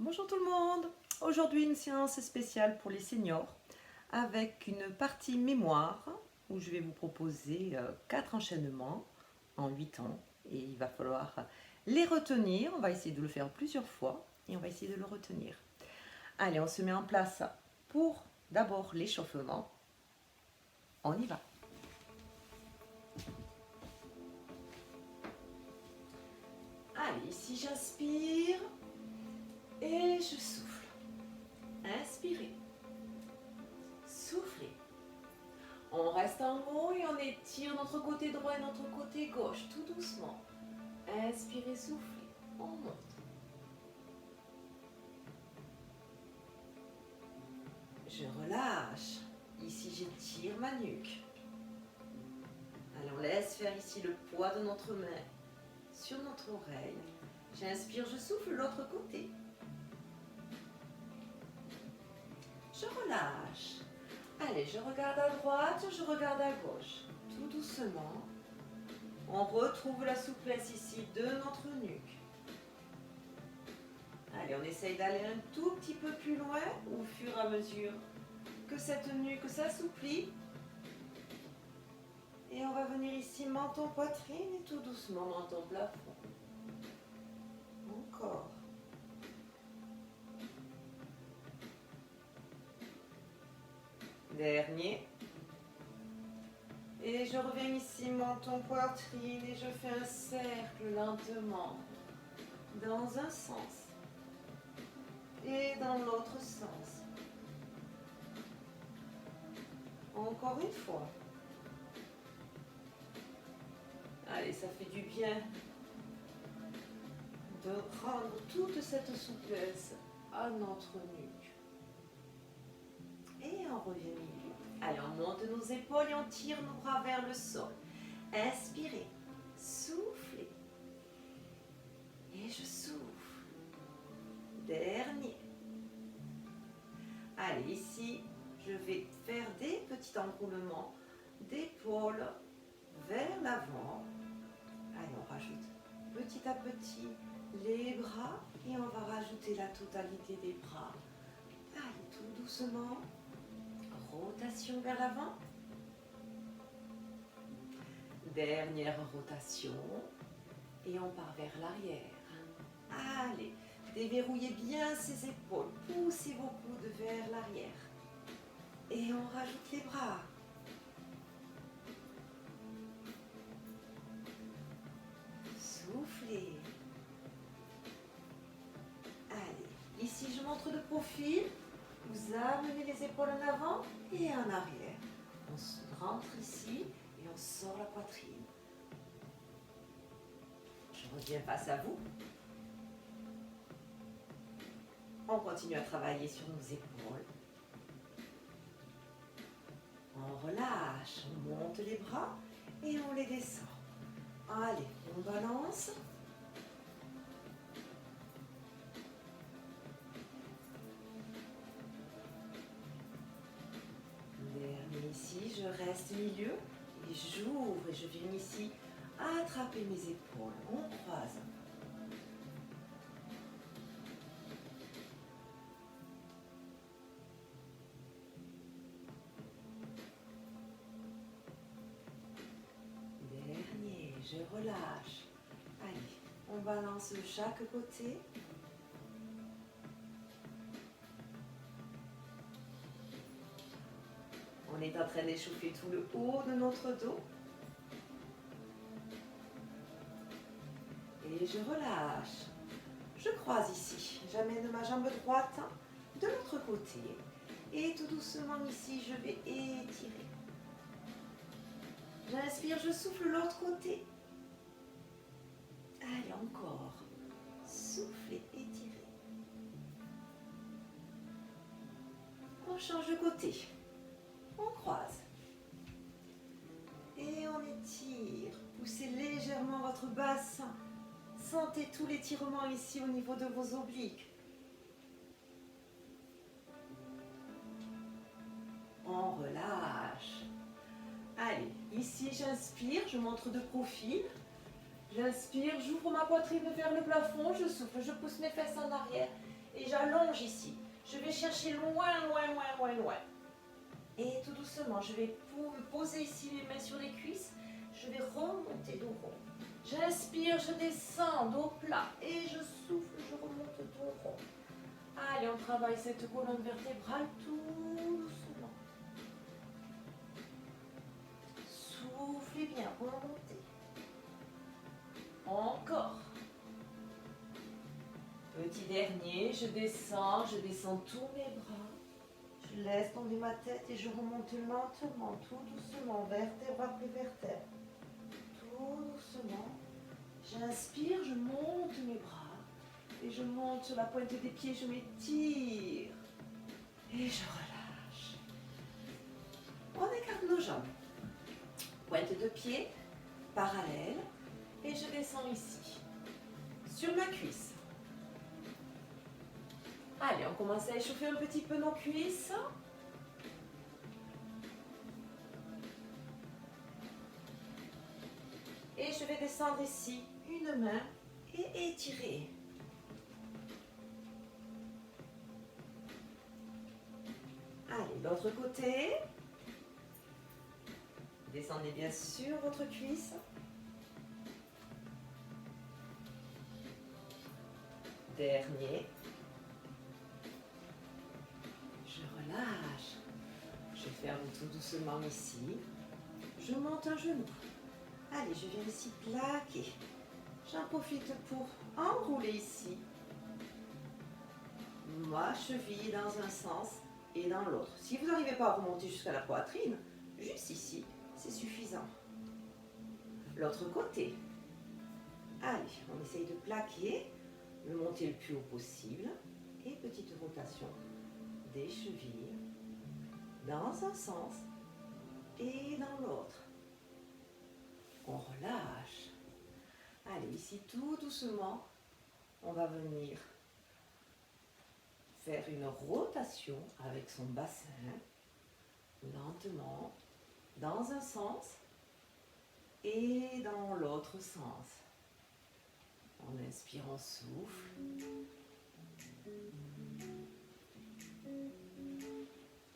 Bonjour tout le monde. Aujourd'hui une séance spéciale pour les seniors avec une partie mémoire où je vais vous proposer 4 enchaînements en 8 ans et il va falloir les retenir. On va essayer de le faire plusieurs fois et on va essayer de le retenir. Allez, on se met en place pour d'abord l'échauffement. On y va. Allez, ici j'inspire et je souffle. Inspirez. Soufflez. On reste en haut et on étire notre côté droit et notre côté gauche, tout doucement. Inspirez, soufflez. On monte. Je relâche. Ici, j'étire ma nuque. Allez, on laisse faire ici le poids de notre main sur notre oreille. J'inspire, je souffle l'autre côté. Je relâche. Allez, je regarde à droite, je regarde à gauche. Tout doucement. On retrouve la souplesse ici de notre nuque. Allez, on essaye d'aller un tout petit peu plus loin au fur et à mesure que cette nuque s'assouplit. Et on va venir ici, menton, poitrine et tout doucement, menton, plafond. Encore. Dernier. Et je reviens ici, menton, poitrine, et je fais un cercle lentement dans un sens et dans l'autre sens. Encore une fois. Allez, ça fait du bien de rendre toute cette souplesse à notre nuque. Et on revient milieu. Allez, on monte nos épaules et on tire nos bras vers le sol. Inspirez, soufflez. Et je souffle. Dernier. Allez, ici, je vais faire des petits enroulements d'épaules vers l'avant. Allez, on rajoute petit à petit les bras et on va rajouter la totalité des bras. Allez, tout doucement. Rotation vers l'avant. Dernière rotation. Et on part vers l'arrière. Allez, déverrouillez bien ces épaules. Poussez vos coudes vers l'arrière. Et on rajoute les bras. Soufflez. Allez, ici je montre de profil. Vous amenez les épaules en avant et en arrière. On rentre ici et on sort la poitrine. Je reviens face à vous. On continue à travailler sur nos épaules. On relâche, on monte les bras et on les descend. Allez, on balance. Dernier ici, je reste milieu et j'ouvre et je viens ici attraper mes épaules. On croise. Dernier, je relâche. Allez, on balance de chaque côté. On est en train d'échauffer tout le haut de notre dos. Et je relâche. Je croise ici. J'amène ma jambe droite de l'autre côté. Et tout doucement ici, je vais étirer. J'inspire, je souffle l'autre côté. Allez, encore. Soufflez, étirez. On change de côté. On croise. Et on étire. Poussez légèrement votre bassin. Sentez tout l'étirement ici au niveau de vos obliques. On relâche. Allez, ici j'inspire, je montre de profil. J'inspire, j'ouvre ma poitrine vers le plafond, je souffle, je pousse mes fesses en arrière et j'allonge gorge ici. Je vais chercher loin, loin, loin, loin, loin. Et tout doucement, je vais poser ici mes mains sur les cuisses. Je vais remonter dos rond. J'inspire, je descends, dos plat. Et je souffle, je remonte dos rond. Allez, on travaille cette colonne vertébrale tout doucement. Soufflez bien, remontez. Encore. Petit dernier, je descends tous mes bras. Je laisse tomber ma tête et je remonte lentement, tout doucement, vertèbre après vertèbre. Tout doucement. J'inspire, je monte mes bras. Et je monte sur la pointe des pieds, je m'étire. Et je relâche. On écarte nos jambes. Pointe de pied, parallèle. Et je descends ici. Sur ma cuisse. Allez, on commence à échauffer un petit peu nos cuisses. Et je vais descendre ici, une main et étirer. Allez, l'autre côté. Descendez bien sûr votre cuisse. Dernier. Je relâche. Je ferme tout doucement ici. Je monte un genou. Allez, je viens ici plaquer. J'en profite pour enrouler ici ma cheville dans un sens et dans l'autre. Si vous n'arrivez pas à remonter jusqu'à la poitrine, juste ici, c'est suffisant. L'autre côté. Allez, on essaye de plaquer, de monter le plus haut possible. Et petite rotation des chevilles dans un sens et dans l'autre. On relâche. Allez, ici tout doucement, on va venir faire une rotation avec son bassin, lentement, dans un sens et dans l'autre sens. On inspire, on souffle.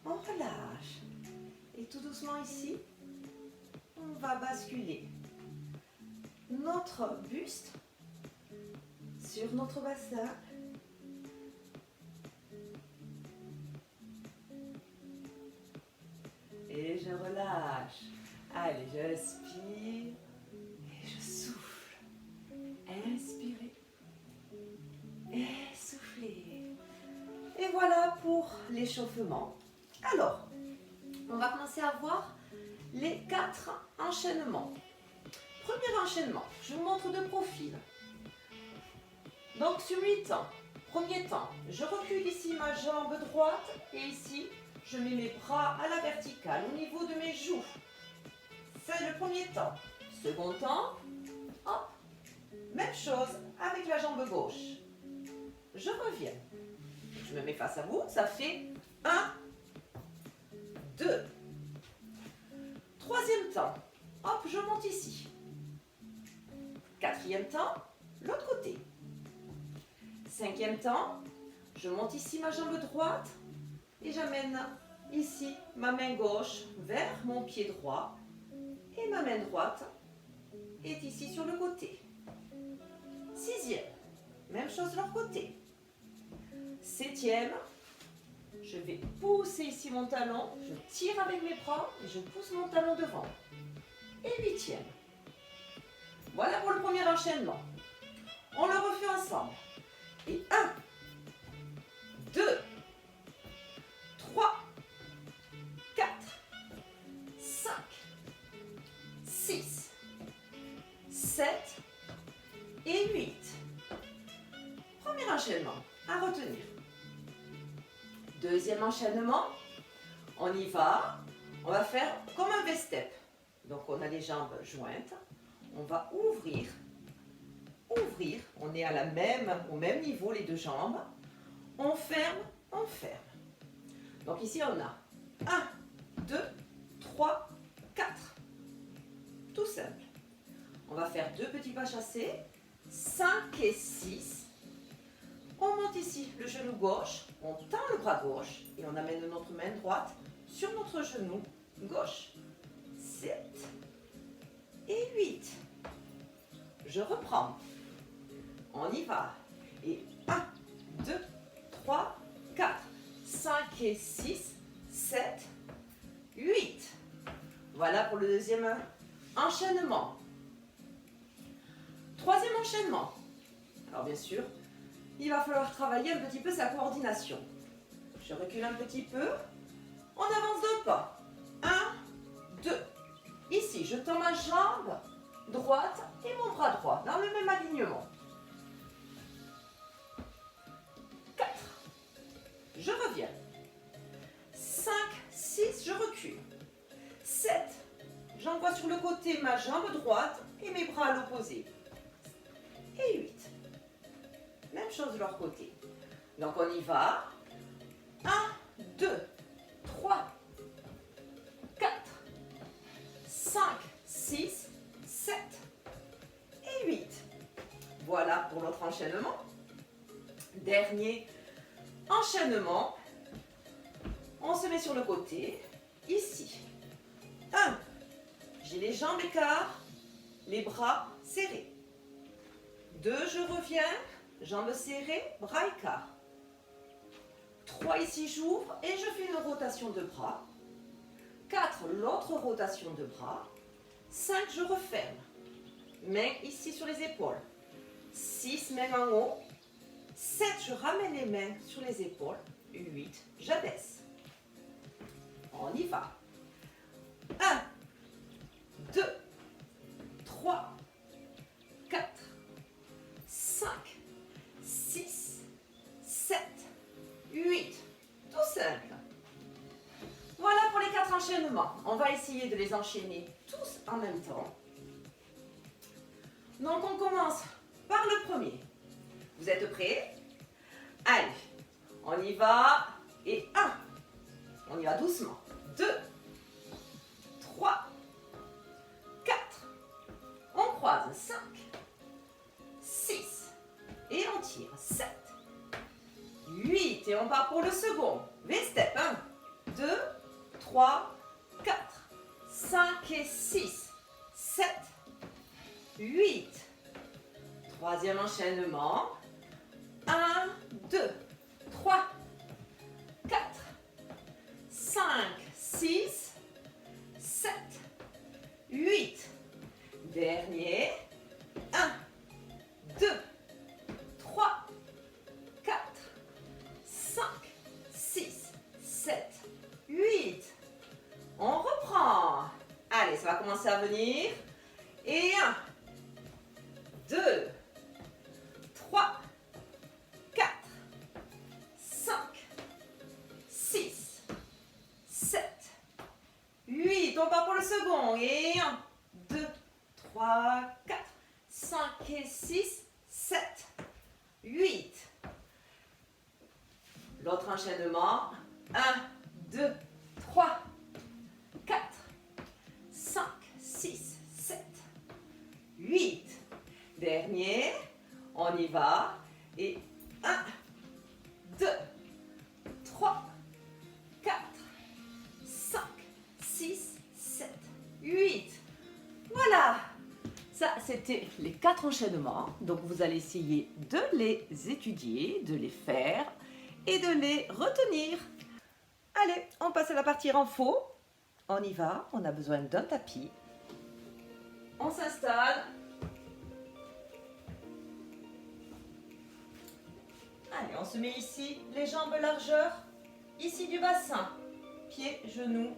On relâche. Et tout doucement ici, on va basculer notre buste sur notre bassin. Et je relâche. Allez, j'inspire et je souffle. Inspirez et soufflez. Et voilà pour l'échauffement. Alors, on va commencer à voir les 4 enchaînements. Premier enchaînement, je vous montre de profil. Donc sur 8 temps, premier temps, je recule ici ma jambe droite et ici, je mets mes bras à la verticale au niveau de mes joues. C'est le premier temps. Second temps, hop, même chose avec la jambe gauche. Je reviens. Je me mets face à vous, ça fait 1, 2. Troisième temps, hop, je monte ici. Quatrième temps, l'autre côté. Cinquième temps, je monte ici ma jambe droite et j'amène ici ma main gauche vers mon pied droit et ma main droite est ici sur le côté. Sixième, même chose de l'autre côté. Septième, je vais pousser ici mon talon, je tire avec mes bras et je pousse mon talon devant. Et huitième. Voilà pour le premier enchaînement. On le refait ensemble. Et 1, 2, 3, 4, 5, 6, 7 et 8. Premier enchaînement à retenir. Deuxième enchaînement, on y va. On va faire comme un V-step. Donc on a les jambes jointes. On va ouvrir, on est au même niveau les deux jambes, on ferme, Donc ici on a 1, 2, 3, 4, tout simple. On va faire 2 petits pas chassés, 5 et 6, on remonte ici le genou gauche, on tend le bras gauche et on amène notre main droite sur notre genou gauche. 7 et 8. Je reprends. On y va. Et 1, 2, 3, 4, 5 et 6, 7, 8. Voilà pour le deuxième enchaînement. Troisième enchaînement. Alors bien sûr, il va falloir travailler un petit peu sa coordination. Je recule un petit peu. On avance d'un pas. 1, 2. Ici, je tends ma jambe droite et mon bras droit dans le même alignement. 4. Je reviens. 5, 6, je recule. 7. J'envoie sur le côté ma jambe droite et mes bras à l'opposé. Et 8. Même chose de leur côté. Donc on y va. 1, 2, 3, 4, 5, 6, 7 et 8. Voilà pour notre enchaînement. Dernier enchaînement. On se met sur le côté. Ici. 1. J'ai les jambes écartes, les bras serrés. 2. Je reviens. Jambes serrées, bras écarts. 3, ici j'ouvre et je fais une rotation de bras. 4, l'autre rotation de bras. 5, je referme. Mains ici sur les épaules. 6, mains en haut. 7, je ramène les mains sur les épaules. 8, j'abaisse. On y va. 1, 2, 3, 4, 5, 6, 7, 8. Tout simple. Voilà pour les 4 enchaînements. On va essayer de les enchaîner tous en même temps. Donc on commence par le premier. Vous êtes prêts? Allez, on y va. Et 1. On y va doucement. 2, 3, 4. On croise. 5, 6. Et on tire. 7, 8. Et on part pour le second. V-step. 1, 2, 3, 4, 5 et 6, 7, 8. Troisième enchaînement. 1, 2, 3, 4, 5, 6, 7, 8. Dernier. 1, 2, 3, 4, 5, 6, 7, 8. On reprend. Allez, ça va commencer à venir. Et 1, 2, 3, 4, 5, 6, 7, 8. On part pour le second. Et 1, 2, 3, 4, 5 et 6, 7, 8. L'autre enchaînement. 1, 2, 3, 4, 5, 6, 7, 8. Dernier. On y va. Et 1, 2, 3, 4, 5, 6, 7, 8. Voilà. Ça, c'était les 4 enchaînements. Donc, vous allez essayer de les étudier, de les faire et de les retenir. Allez, on passe à la partie renfo. On y va. On a besoin d'un tapis. On s'installe. Allez, on se met ici, les jambes largeur, ici du bassin. Pieds, genoux,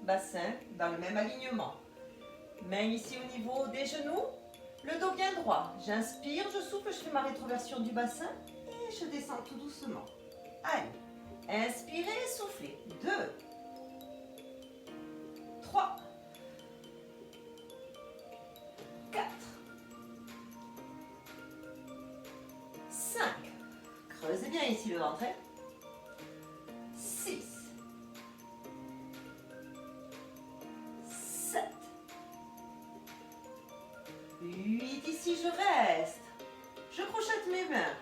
bassin, dans le même alignement. Main ici au niveau des genoux, le dos bien droit. J'inspire, je souffle, je fais ma rétroversion du bassin et je descends tout doucement. Allez, inspirez, soufflez. 2, 3, 4, 5. Creusez bien ici le ventre. 6, 7, 8. Ici, je reste. Je crochette mes mains.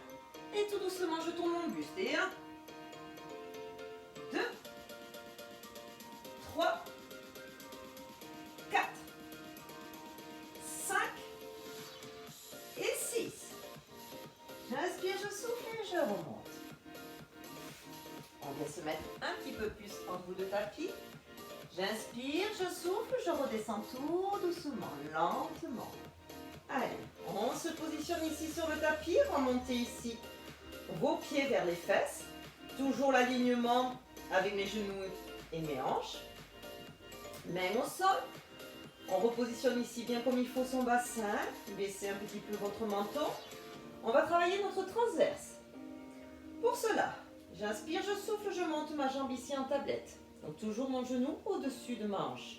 Et tout doucement, je tourne mon buste. Et 1, 2, 3, 4, 5 et 6. J'inspire, je souffle et je remonte. On vient se mettre un petit peu plus en bout de tapis. J'inspire, je souffle, je redescends tout doucement, lentement. Allez, on se positionne ici sur le tapis, remontez ici vos pieds vers les fesses. Toujours l'alignement avec mes genoux et mes hanches. Main au sol. On repositionne ici bien comme il faut son bassin. Baissez un petit peu votre menton. On va travailler notre transverse. Pour cela, j'inspire, je souffle, je monte ma jambe ici en tablette. Donc toujours mon genou au-dessus de ma hanche.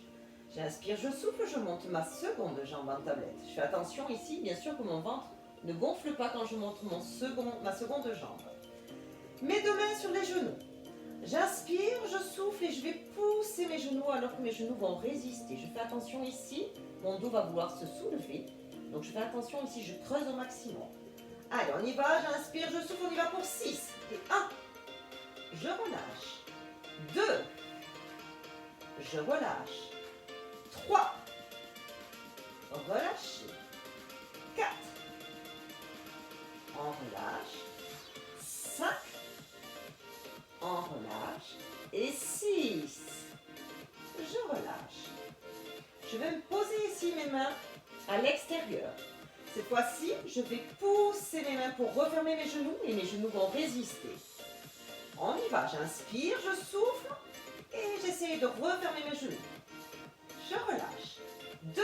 J'inspire, je souffle, je monte ma seconde jambe en tablette. Je fais attention ici, bien sûr, que mon ventre ne gonfle pas quand je monte ma seconde jambe. Mes deux mains sur les genoux. J'inspire, je souffle et je vais pousser mes genoux alors que mes genoux vont résister. Je fais attention ici, mon dos va vouloir se soulever. Donc je fais attention ici, je creuse au maximum. Allez, on y va, j'inspire, je souffle, on y va pour 6. Et 1, je relâche. 2, je relâche. 3, relâchez. 4, on relâche. 5, on relâche. Et 6, je relâche. Je vais me poser ici mes mains à l'extérieur. Cette fois-ci, je vais pousser mes mains pour refermer mes genoux et mes genoux vont résister. On y va, j'inspire, je souffle et j'essaie de refermer mes genoux. Je relâche. 2,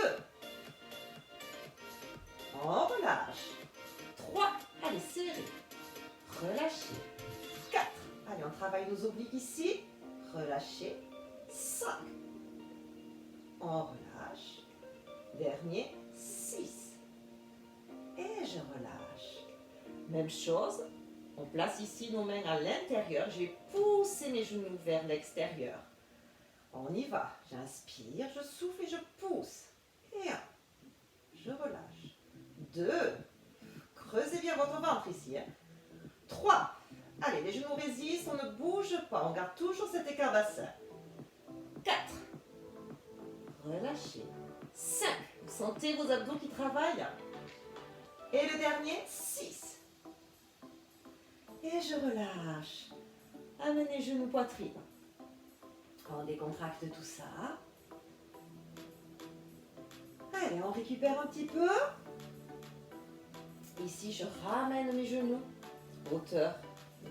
on relâche. 3, allez, serrez. Relâchez. 4, allez, on travaille nos obliques ici. Relâchez. 5, on relâche. Dernier, 6. Et je relâche. Même chose, on place ici nos mains à l'intérieur. Je vais pousser mes genoux vers l'extérieur. On y va. J'inspire, je souffle et je pousse. Et 1, je relâche. 2, creusez bien votre ventre ici. 3, allez, les genoux résistent, on ne bouge pas. On garde toujours cet écart bassin. 4, relâchez. 5, vous sentez vos abdos qui travaillent. Et le dernier, 6. Et je relâche. Amenez genoux, poitrine. On décontracte tout ça. Allez, on récupère un petit peu. Ici, je ramène mes genoux, hauteur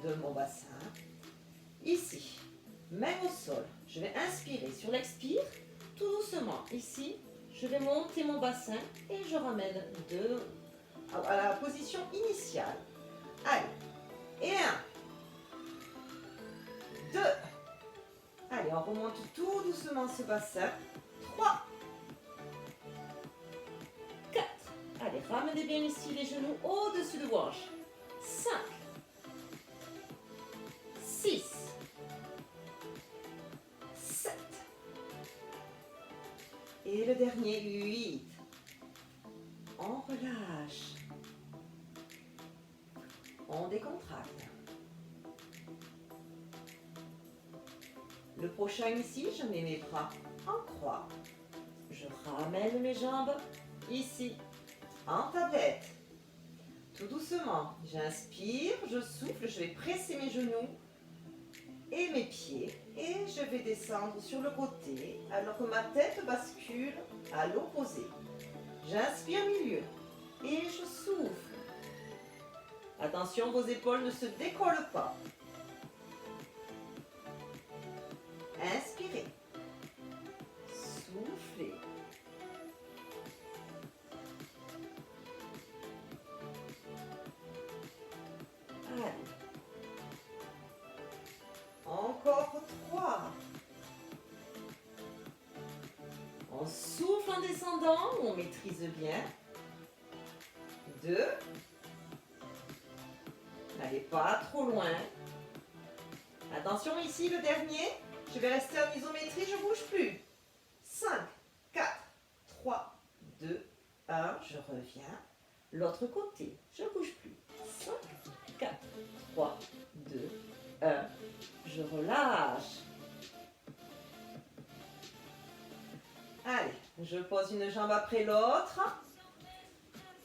de mon bassin. Ici, main au sol. Je vais inspirer sur l'expire, tout doucement. Ici, je vais monter mon bassin et je ramène à la position initiale. Allez, et 1, 2, allez, on remonte tout doucement ce bassin. 3, 4, allez, ramenez bien ici les genoux au-dessus de vos hanches. 5, 6, 7, et le dernier, 8. On relâche. On décontracte. Le prochain ici, je mets mes bras en croix. Je ramène mes jambes ici, en tablette. Tout doucement, j'inspire, je souffle, je vais presser mes genoux et mes pieds et je vais descendre sur le côté alors que ma tête bascule à l'opposé. J'inspire milieu et je souffle. Attention, vos épaules ne se décollent pas. Inspirez. Soufflez. Allez. Encore 3. On souffle en descendant, on maîtrise bien. 2. N'allez pas trop loin. Attention ici, le dernier. Je vais rester en isométrie, je ne bouge plus. 5, 4, 3, 2, 1. Je reviens. L'autre côté, je ne bouge plus. 5, 4, 3, 2, 1. Je relâche. Allez, je pose une jambe après l'autre.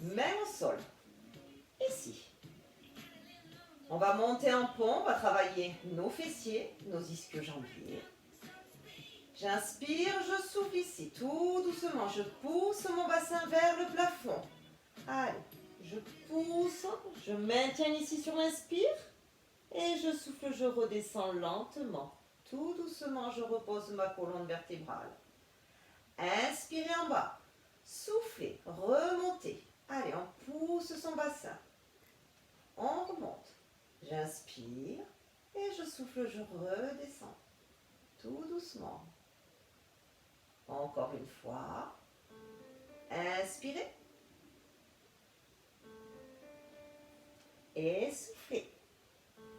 Même au sol. Ici. On va monter en pont, on va travailler nos fessiers, nos ischio-jambiers. J'inspire, je souffle ici, tout doucement. Je pousse mon bassin vers le plafond. Allez, je pousse, je maintiens ici sur l'inspire. Et je souffle, je redescends lentement. Tout doucement, je repose ma colonne vertébrale. Inspirez en bas. Soufflez, remontez. Allez, on pousse son bassin. On remonte. J'inspire et je souffle, je redescends. Tout doucement. Encore une fois. Inspirez. Et soufflez.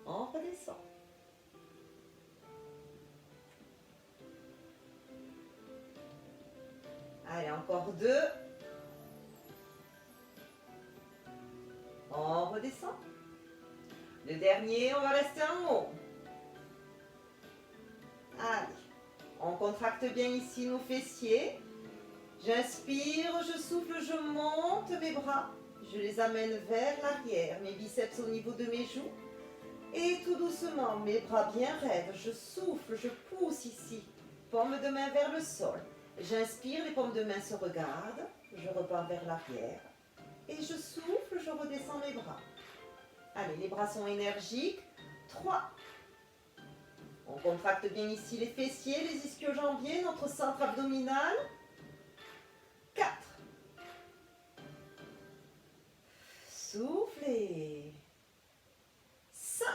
On redescend. Allez, encore 2. On redescend. Le dernier, on va rester en haut. Allez, on contracte bien ici nos fessiers. J'inspire, je souffle, je monte mes bras. Je les amène vers l'arrière, mes biceps au niveau de mes joues. Et tout doucement, mes bras bien raides, je souffle, je pousse ici. Paume de main vers le sol. J'inspire, les paumes de main se regardent. Je repars vers l'arrière. Et je souffle, je redescends mes bras. Allez, les bras sont énergiques. 3. On contracte bien ici les fessiers, les ischio-jambiers, notre centre abdominal. 4. Soufflez. 5.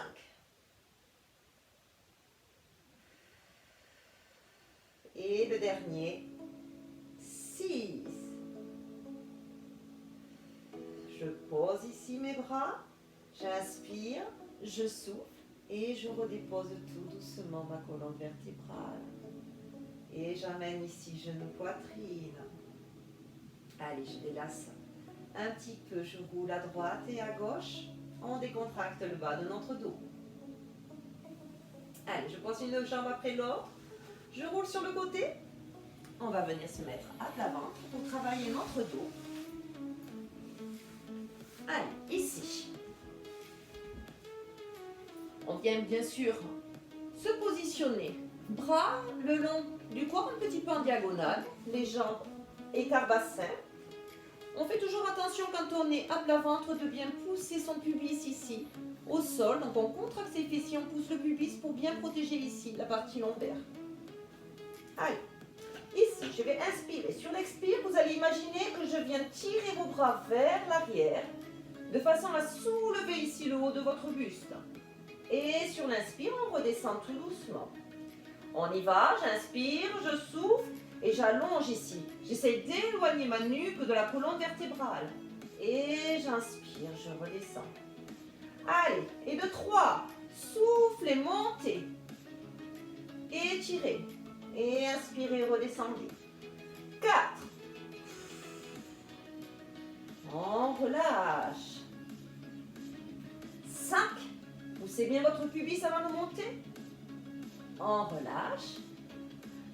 Et le dernier. 6. Je pose ici mes bras. J'inspire, je souffle et je redépose tout doucement ma colonne vertébrale. Et j'amène ici genou, poitrine. Allez, je délace un petit peu, je roule à droite et à gauche. On décontracte le bas de notre dos. Allez, je pose une jambe après l'autre. Je roule sur le côté. On va venir se mettre à plat ventre pour travailler notre dos. Allez, ici. On vient bien sûr se positionner. Bras le long du corps, un petit peu en diagonale. Les jambes écart bassin. On fait toujours attention quand on est à plat ventre de bien pousser son pubis ici au sol. Donc on contracte ses fessiers, on pousse le pubis pour bien protéger ici la partie lombaire. Allez, ici je vais inspirer. Sur l'expire, vous allez imaginer que je viens tirer vos bras vers l'arrière de façon à soulever ici le haut de votre buste. Et sur l'inspire, on redescend tout doucement. On y va, j'inspire, je souffle et j'allonge ici. J'essaie d'éloigner ma nuque de la colonne vertébrale. Et j'inspire, je redescends. Allez, et de 3, soufflez, montez. Étirez. Et inspirez, redescendez. 4. On relâche. 5. Poussez bien votre pubis avant de monter. On relâche.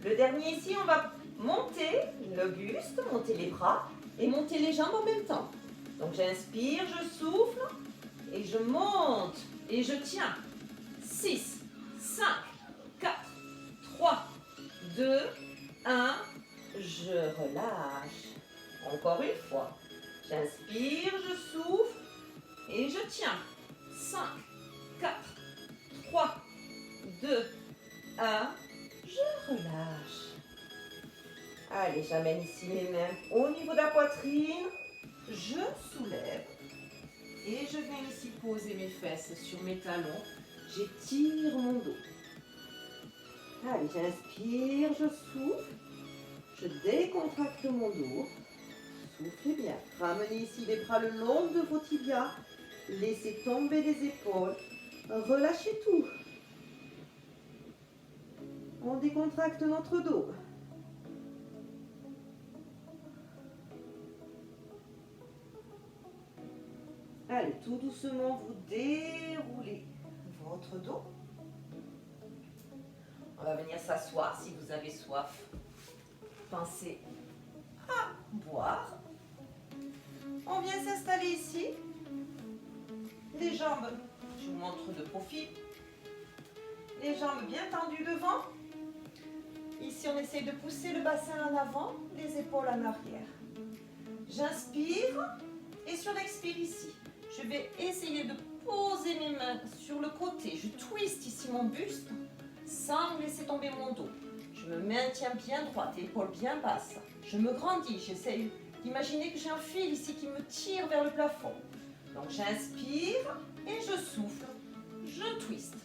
Le dernier ici, on va monter le buste, monter les bras et monter les jambes en même temps. Donc j'inspire, je souffle et je monte et je tiens. 6, 5, 4, 3, 2, 1. Je relâche. Encore une fois. J'inspire, je souffle et je tiens. 5, 4, 3, 2, 1. Je relâche. Allez, j'amène ici mes mains au niveau de la poitrine. Je soulève. Et je viens ici poser mes fesses sur mes talons. J'étire mon dos. Allez, j'inspire, je souffle. Je décontracte mon dos. Soufflez bien. Ramenez ici les bras le long de vos tibias. Laissez tomber les épaules. Relâchez tout. On décontracte notre dos. Allez, tout doucement, vous déroulez votre dos. On va venir s'asseoir si vous avez soif. Pensez à boire. On vient s'installer ici. Les jambes, je vous montre de profil. Les jambes bien tendues devant. Ici, on essaye de pousser le bassin en avant, les épaules en arrière. J'inspire et sur l'expire ici, je vais essayer de poser mes mains sur le côté. Je twiste ici mon buste sans laisser tomber mon dos. Je me maintiens bien droite, épaules bien basses. Je me grandis, j'essaye d'imaginer que j'ai un fil ici qui me tire vers le plafond. Donc j'inspire et je souffle, je twiste.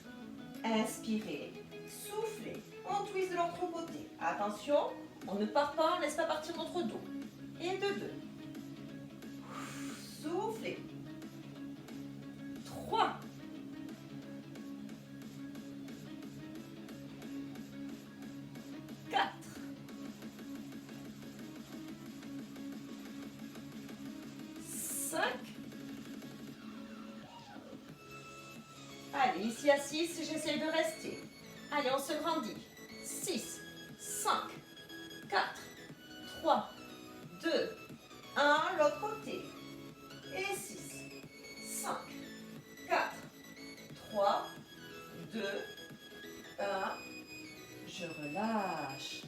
Inspirez, soufflez, on twiste de l'autre côté. Attention, on ne part pas, on ne laisse pas partir notre dos. Et de deux. Soufflez. 3. 4. 5. Allez, ici à 6, j'essaie de rester. Allez, on se grandit. 6, 5, 4, 3, 2, 1, l'autre côté. Et 6, 5, 4, 3, 2, 1. Je relâche.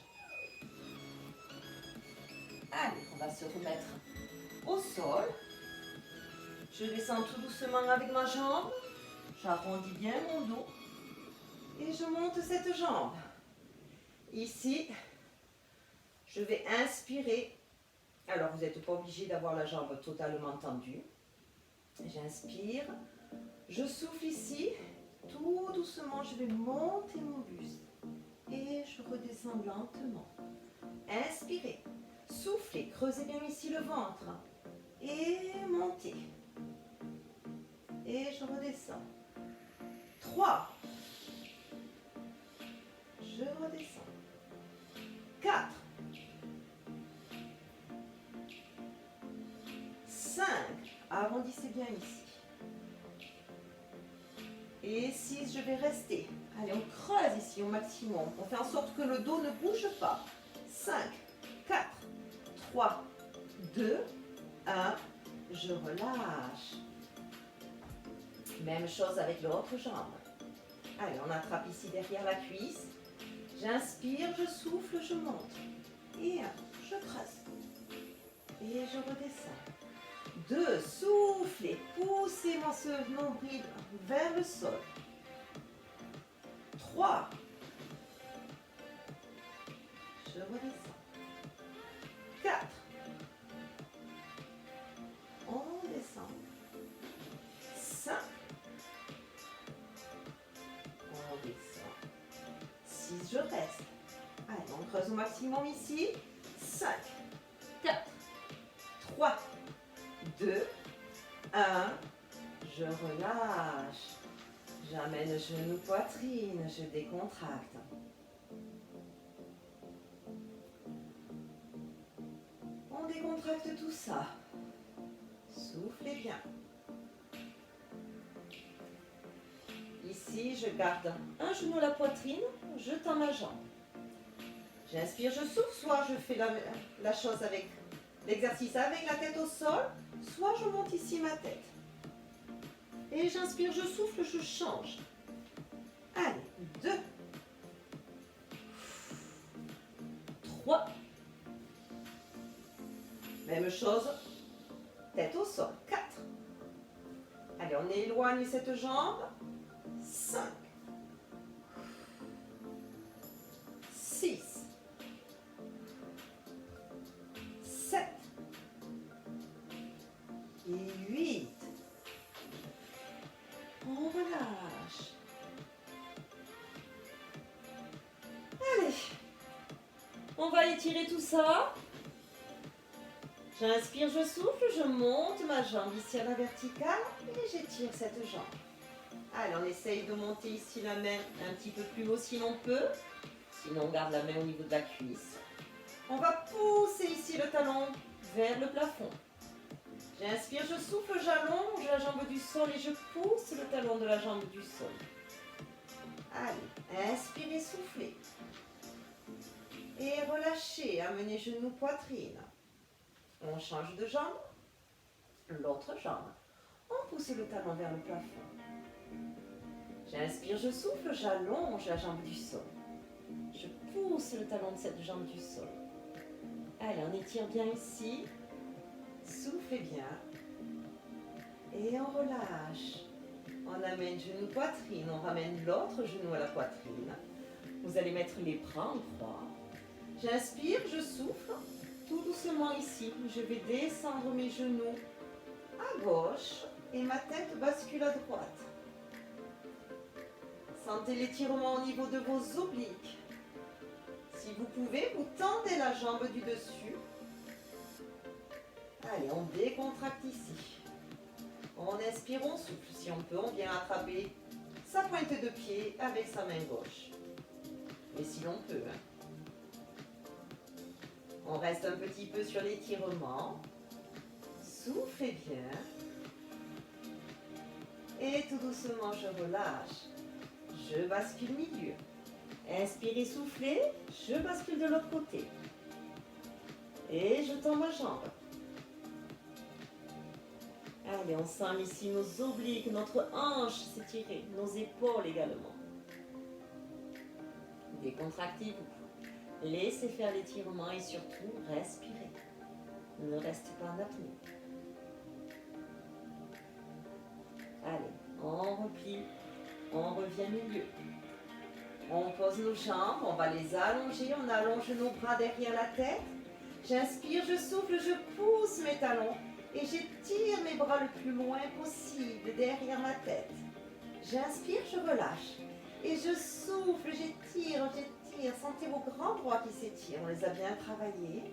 Allez, on va se remettre au sol. Je descends tout doucement avec ma jambe. J'arrondis bien mon dos. Et je monte cette jambe. Ici, je vais inspirer. Alors, vous n'êtes pas obligé d'avoir la jambe totalement tendue. J'inspire. Je souffle ici. Tout doucement, je vais monter mon buste. Et je redescends lentement. Inspirez. Soufflez. Creusez bien ici le ventre. Et montez. Et je redescends. 3. Je redescends. 4. 5. Arrondissez bien ici. Et 6, je vais rester. Allez, on creuse ici au maximum. On fait en sorte que le dos ne bouge pas. 5, 4, 3, 2, 1. Je relâche. Même chose avec l'autre jambe. Allez, on attrape ici derrière la cuisse. J'inspire, je souffle, je monte. Et 1, je creuse. Et je redescends. 2, soufflez, poussez-moi ce nombril vers le sol. 3, je redescends. 4, on descend. 5, on descend. 6, je reste. Allez, on creuse au maximum ici. 5, 4, 3, 2, 1, je relâche. J'amène genou, poitrine, je décontracte. On décontracte tout ça. Soufflez bien. Ici, je garde un genou à la poitrine, je tends ma jambe. J'inspire, je souffle, soit je fais la chose avec l'exercice avec la tête au sol, soit je monte ici ma tête. Et j'inspire, je souffle, je change. Allez, 2, 3. Même chose, tête au sol. 4. Allez, on éloigne cette jambe. 5. 6. 7. Et 8. On relâche. Allez, on va étirer tout ça. J'inspire, je souffle, je monte ma jambe ici à la verticale et j'étire cette jambe. Allez, on essaye de monter ici la main un petit peu plus haut si l'on peut. Sinon, on garde la main au niveau de la cuisse. On va pousser ici le talon vers le plafond. J'inspire, je souffle, j'allonge la jambe du sol et je pousse le talon de la jambe du sol. Allez, inspirez, soufflez. Et relâchez, amenez genoux, poitrine. On change de jambe. L'autre jambe. On pousse le talon vers le plafond. J'inspire, je souffle, j'allonge la jambe du sol. Je pousse le talon de cette jambe du sol. Allez, on étire bien ici. Soufflez bien. Et on relâche. On amène genou, poitrine. On ramène l'autre genou à la poitrine. Vous allez mettre les bras en croix. J'inspire, je souffle. Tout doucement ici. Je vais descendre mes genoux à gauche et ma tête bascule à droite. Sentez l'étirement au niveau de vos obliques. Si vous pouvez, vous tendez la jambe du dessus. Allez, on décontracte ici. On inspire, on souffle. Si on peut, on vient attraper sa pointe de pied avec sa main gauche. Mais si l'on peut. On reste un petit peu sur l'étirement. Soufflez bien. Et tout doucement, je relâche. Je bascule milieu. Inspirez, soufflez. Je bascule de l'autre côté. Et je tends ma jambe. Allez, on sent ici nos obliques, notre hanche s'étirer, nos épaules également. Décontractez-vous. Laissez faire l'étirement et surtout, respirez. Ne restez pas en apnée. Allez, on replie, on revient milieu. On pose nos jambes, on va les allonger, on allonge nos bras derrière la tête. J'inspire, je souffle, je pousse mes talons et j'étire mes bras le plus loin possible derrière ma tête. J'inspire, je relâche et je souffle, j'étire, j'étire. Sentez vos grands bras qui s'étirent, on les a bien travaillés.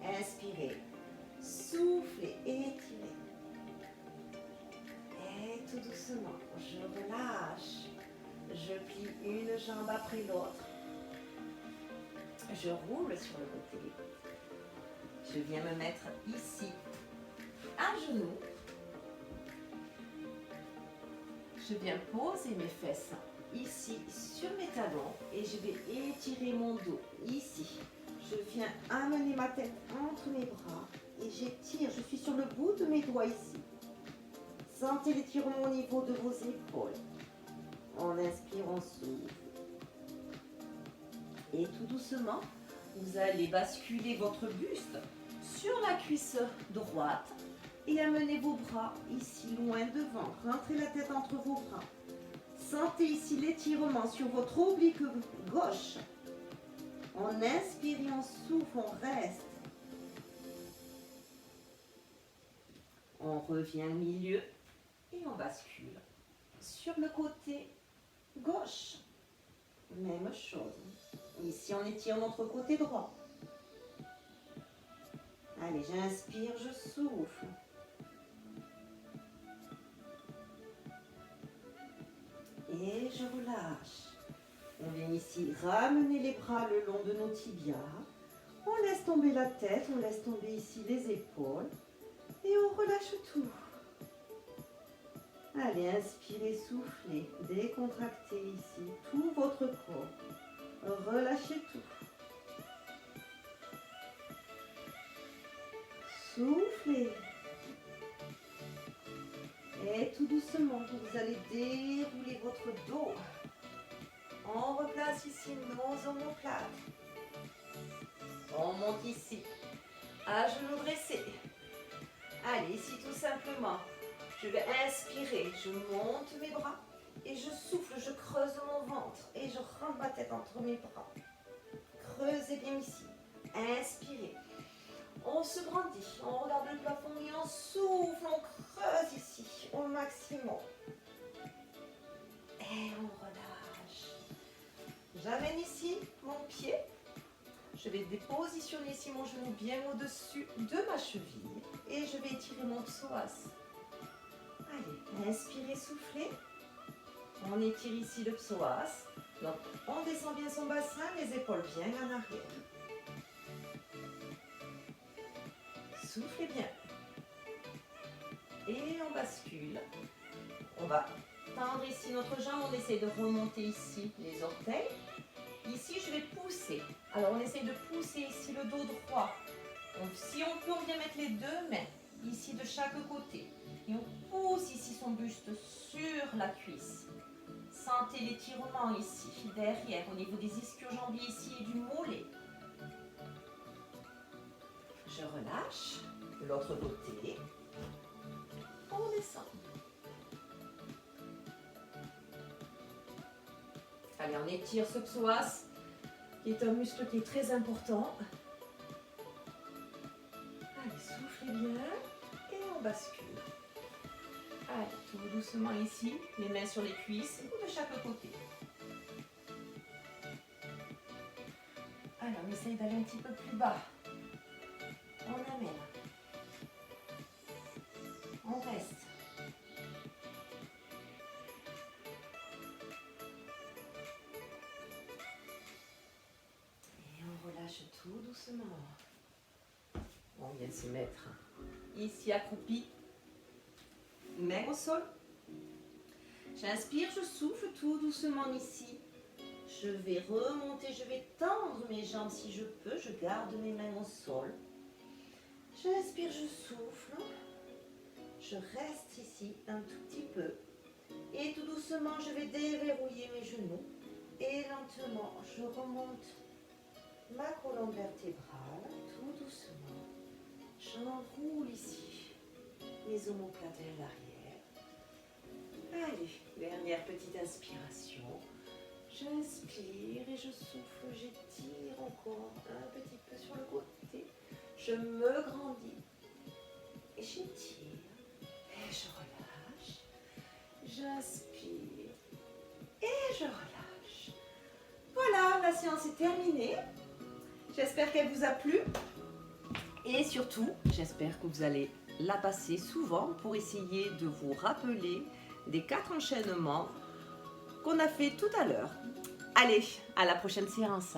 Inspirez, soufflez, étirez. Et tout doucement, je relâche. Je plie une jambe après l'autre. Je roule sur le côté. Je viens me mettre ici, à genoux. Je viens poser mes fesses ici sur mes talons et je vais étirer mon dos ici. Je viens amener ma tête entre mes bras et j'étire. Je suis sur le bout de mes doigts ici. Sentez l'étirement au niveau de vos épaules. On inspire, on souffle. Et tout doucement, vous allez basculer votre buste sur la cuisse droite et amener vos bras ici loin devant. Rentrez la tête entre vos bras. Sentez ici l'étirement sur votre oblique gauche. On inspire et on souffle, on reste. On revient au milieu et on bascule sur le côté gauche. Même chose. Ici, on étire notre côté droit. Allez, j'inspire, je souffle. Et je relâche. On vient ici ramener les bras le long de nos tibias. On laisse tomber la tête, on laisse tomber ici les épaules. Et on relâche tout. Allez, inspirez, soufflez, décontractez ici tout votre corps. Relâchez tout. Soufflez. Et tout doucement, vous allez dérouler votre dos. On replace ici nos omoplates. On monte ici, à genoux dressés. Allez, ici tout simplement, je vais inspirer, je monte mes bras et je souffle, je creuse mon ventre et je rentre ma tête entre mes bras. Creusez bien ici. Inspirez. On se grandit, on regarde le plafond et on souffle, on creuse ici au maximum. Et on relâche. J'amène ici mon pied. Je vais dépositionner ici mon genou bien au-dessus de ma cheville et je vais étirer mon psoas. Allez, inspirez, soufflez. On étire ici le psoas. Donc, on descend bien son bassin, les épaules bien en arrière. Soufflez bien. Et on bascule. On va tendre ici notre jambe, on essaie de remonter ici les orteils. Ici, je vais pousser. Alors, on essaie de pousser ici le dos droit. Donc, si on peut, on vient mettre les deux mains ici de chaque côté. Et on pousse ici son buste sur la cuisse. Sentez l'étirement ici, derrière, au niveau des ischio-jambiers ici et du mollet. Je relâche. De l'autre côté. On descend. Allez, on étire ce psoas, qui est un muscle qui est très important. Allez, soufflez bien et on bascule. Allez, tout doucement ici, les mains sur les cuisses ou de chaque côté. Alors, on essaye d'aller un petit peu plus bas. On amène. On reste. Et on relâche tout doucement. On vient se mettre ici accroupi. Main au sol. J'inspire, je souffle tout doucement ici. Je vais remonter, je vais tendre mes jambes si je peux. Je garde mes mains au sol. J'inspire, je souffle. Je reste ici un tout petit peu. Et tout doucement, je vais déverrouiller mes genoux. Et lentement, je remonte ma colonne vertébrale. Tout doucement. J'enroule ici mes omoplates vers l'arrière. Allez, dernière petite inspiration. J'inspire et je souffle, j'étire encore un petit peu sur le côté. Je me grandis et j'étire et je relâche. J'inspire et je relâche. Voilà, la séance est terminée. J'espère qu'elle vous a plu. Et surtout, j'espère que vous allez la passer souvent pour essayer de vous rappeler des 4 enchaînements qu'on a fait tout à l'heure. Allez, à la prochaine séance.